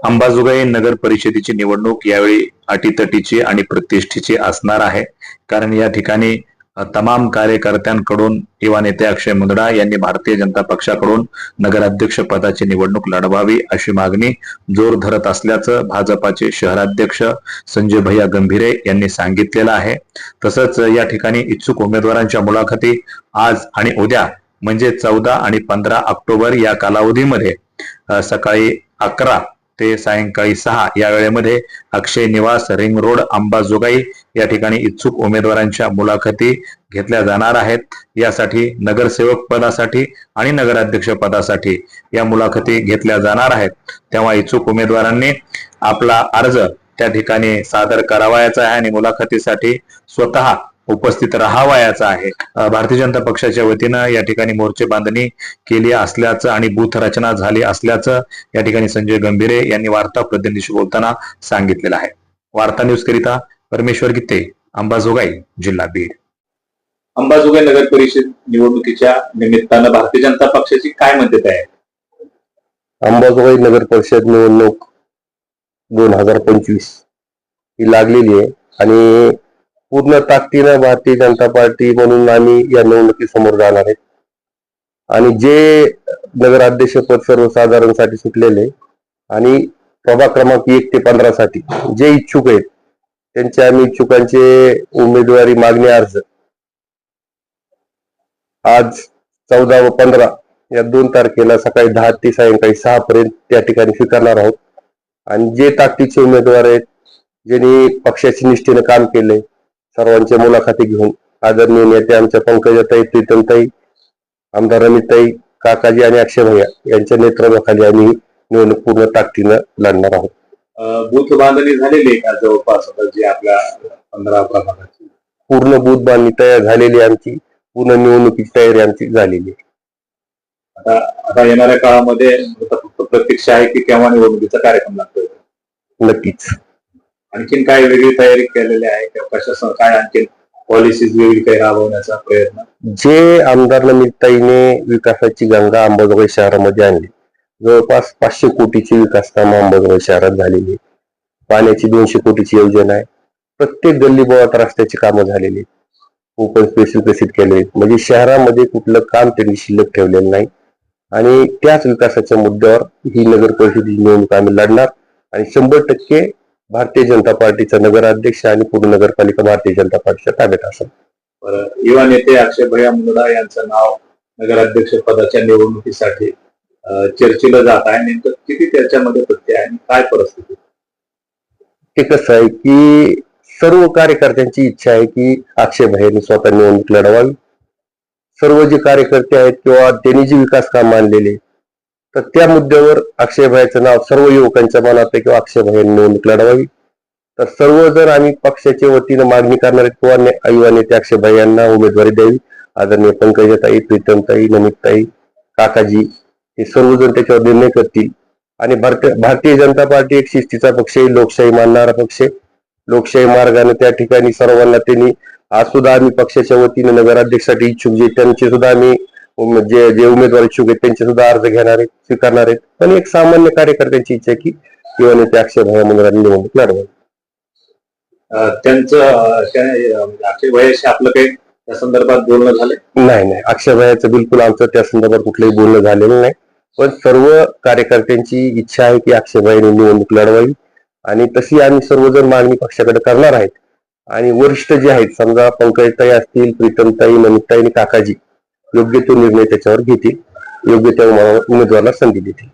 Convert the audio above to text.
अंबाजोगाई नगर परिषदेची निवडणूक यावेळी अटीतटीची आणि प्रतिष्ठेची असणार आहे. कारण या ठिकाणी तमाम कार्यकर्त्यांकडून युवा नेते अक्षय मुंदडा यांनी भारतीय जनता पक्षाकडून नगराध्यक्ष पदाची निवडणूक लढवावी अशी मागणी जोर धरत असल्याचं भाजपाचे शहराध्यक्ष संजय भैया गंभीरे यांनी सांगितलेलं आहे. तसंच या ठिकाणी इच्छुक उमेदवारांच्या मुलाखती आज आणि उद्या म्हणजे 14 आणि 15 ऑक्टोबर या कालावधीमध्ये सकाळी 11 ते सायंकाळी 6 या वेळेमध्ये अक्षय निवास रिंग रोड अंबाजोगाई या ठिकाणी इच्छुक उमेदवारांच्या मुलाखती घेतल्या जाणार आहेत. यासाठी नगरसेवक पदासाठी आणि नगराध्यक्ष पदासाठी या मुलाखती घेतल्या जाणार आहेत. तेव्हा इच्छुक उमेदवारांनी आपला अर्ज त्या ठिकाणी सादर करावायचा आहे आणि मुलाखतीसाठी स्वतः उपस्थित राहावयाचा आहे. भारतीय जनता पक्षाच्या वतीनं या ठिकाणी मोर्चे बांधणी केली असल्याचं आणि बूथ रचना झाली असल्याचं या ठिकाणी संजय गंभीरे यांनी वार्ता प्रतिनिधीशी बोलताना सांगितलेलं आहे. वार्ता न्यूज करिता परमेश्वर गित्ते, अंबाजोगाई, जिल्हा बीड. अंबाजोगाई नगर परिषद निवडणुकीच्या निमित्तानं भारतीय जनता पक्षाची काय म्हणते आहे? अंबाजोगाई नगर परिषद निवडणूक 2025 ही लागलेली आहे आणि पूर्ण ताकदीनं भारतीय जनता पार्टी म्हणून आम्ही या निवडणुकीसमोर जाणार आहेत. आणि जे नगराध्यक्ष पद सर्वसाधारणसाठी सुटलेले आणि प्रभाग क्रमांक 1 ते 15 साठी जे इच्छुक आहेत त्यांचे आम्ही इच्छुकांचे उमेदवारी मागणी अर्ज आज 14 व 15 या 2 तारखेला सकाळी 10 ते सायंकाळी 6 पर्यंत त्या ठिकाणी स्वीकारणार आहोत. आणि जे ताकदीचे उमेदवार आहेत ज्यांनी पक्षाची निष्ठेने काम केले सर्वांच्या मुलाखती घेऊन आदरणीय नेते आमच्या पंकजाताई, प्रीतमताई, आमदार रमिताई, काकाजी आणि अक्षय भैया यांच्या नेतृत्वाखाली आम्ही निवडणूक पूर्ण ताकदीनं लढणार आहोत. बूथ बांधणी झालेली आहे का जवळपास जे आपल्या 15 प्रभागाची? पूर्ण बूथ बांधणी तयार झालेली आमची, पूर्ण निवडणुकीची तयारी आमची झालेली आहे. आता येणाऱ्या काळामध्ये फक्त प्रतीक्षा आहे की केव्हा निवडणुकीचा कार्यक्रम लागतोय? नक्कीच. आणखीन काय वेगळी तयारी केलेली आहे किंवा कशा काय आणखी पॉलिसीज वेगळी काही राबवण्याचा प्रयत्न? जे आमदार नमिताईने विकासाची गंगा अंबाजोगाई शहरामध्ये आणली, जवळपास 500 कोटीची विकास कामं अंबाजोगाई शहरात झालेली, पाण्याची 200 कोटीची योजना आहे, प्रत्येक गल्ली बोळात रस्त्याची कामं झालेली, ओपन स्पेस विकसित केले. म्हणजे शहरामध्ये कुठलं काम त्यांनी शिल्लक ठेवलेलं नाही. आणि त्याच विकासाच्या मुद्द्यावर ही नगर परिषदेची निवडणूक आम्ही लढणार आणि 100% भारतीय जनता पार्टीचा नगराध्यक्ष आणि पूर्ण नगरपालिका भारतीय जनता पार्टीच्या ताब्यात असेल. युवा नेते अक्षय भैया मुंदडा यांचं नाव नगराध्यक्ष पदाच्या निवडणुकीसाठी चर्चेला जात आहे. नेमकं किती त्याच्यामध्ये तथ्य आहे आणि काय परिस्थिती? ते कसं आहे की सर्व कार्यकर्त्यांची इच्छा आहे की अक्षय भैयांनी स्वतः निवडणूक लढवावी. सर्व जे कार्यकर्ते आहेत किंवा त्यांनी जी विकास काम आणलेले तर त्या मुद्द्यावर अक्षय भैयाचं नाव सर्व युवकांच्या मनात आहे किंवा अक्षय भैयांनी निवडणूक लढवावी. तर सर्व जर आम्ही पक्षाच्या वतीनं मागणी करणार आहेत किंवा युवा नेते अक्षय भैयांना उमेदवारी द्यावी, आदरणीय पंकजाताई, प्रीतमताई, नमितताई, काकाजी हे सर्वजण त्याच्यावर निर्णय करतील. आणि भारतीय जनता पार्टी एक शिस्तीचा पक्ष आहे, लोकशाही मानणारा पक्ष आहे. लोकशाही मार्गाने त्या ठिकाणी सर्वांना त्यांनी आज सुद्धा आम्ही पक्षाच्या वतीने नगराध्यक्षासाठी इच्छुक जे त्यांचे सुद्धा आम्ही जे उमेदवार इच्छुक आहेत त्यांचे सुद्धा अर्ज घेणार आहेत, स्वीकारणार आहेत. पण एक सामान्य कार्यकर्त्यांची इच्छा आहे की युवा नेते अक्षय भैया मुंदडांनी निवडणूक लढवावी. त्यांचं अक्षय भैयाशी आपलं काही त्या संदर्भात बोलणं झालंय? नाही, अक्षय भैयाचं बिलकुल आमचं त्या संदर्भात कुठलंही बोलणं झालेलं नाही. पण सर्व कार्यकर्त्यांची इच्छा आहे की अक्षय भैयांनी निवडणूक लढवावी आणि तशी आम्ही सर्वजण मागणी पक्षाकडे करणार आहेत. आणि वरिष्ठ जे आहेत समजा पंकजताई असतील, प्रीतमताई, नमितताई आणि काकाजी योग्य तो निर्णय त्याच्यावर घेतील, योग्य त्या उमेदवाराला संधी देतील.